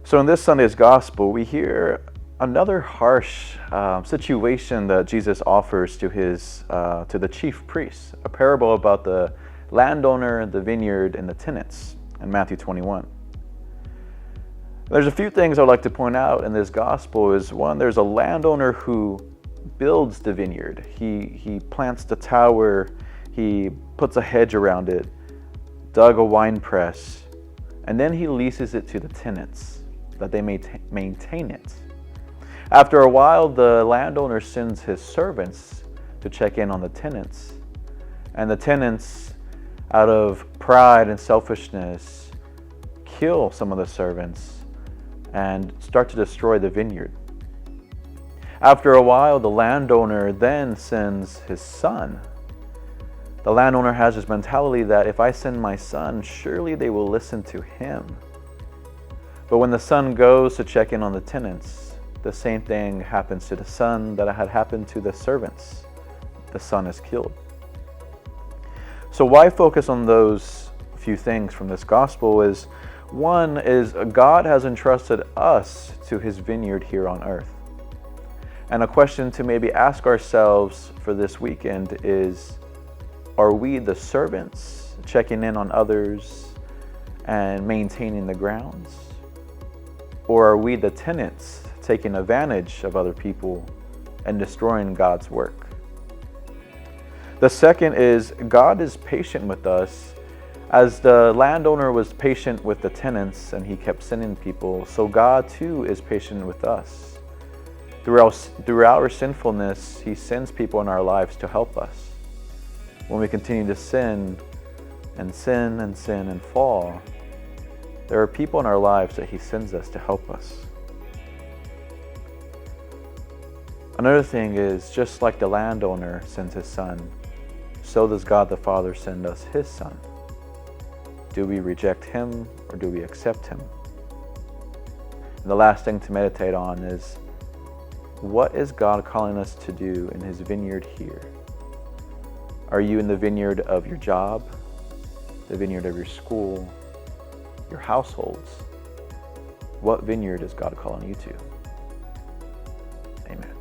So in this Sunday's gospel, we hear another harsh situation that Jesus offers to the chief priests, a parable about the landowner, the vineyard, and the tenants in Matthew 21. There's a few things I'd like to point out in this gospel. Is one, there's a landowner who builds the vineyard. He plants the tower, he puts a hedge around it, dug a wine press, and then he leases it to the tenants that they may maintain it. After a while, the landowner sends his servants to check in on the tenants, and the tenants, out of pride and selfishness, kill some of the servants and start to destroy the vineyard. After a while, the landowner then sends his son. The landowner has this mentality that if I send my son, surely they will listen to him. But when the son goes to check in on the tenants, the same thing happens to the son that had happened to the servants. The son is killed. So why focus on those few things from this gospel is, one is God has entrusted us to his vineyard here on earth. And a question to maybe ask ourselves for this weekend is, are we the servants checking in on others and maintaining the grounds? Or are we the tenants taking advantage of other people and destroying God's work? The second is God is patient with us. As the landowner was patient with the tenants and he kept sending people, so God too is patient with us. Through our sinfulness, he sends people in our lives to help us. When we continue to sin and sin and sin and fall, there are people in our lives that he sends us to help us. Another thing is, just like the landowner sends his son, so does God the Father send us his son. Do we reject him or do we accept him? And the last thing to meditate on is, what is God calling us to do in his vineyard here? Are you in the vineyard of your job, the vineyard of your school, your households? What vineyard is God calling you to? Amen.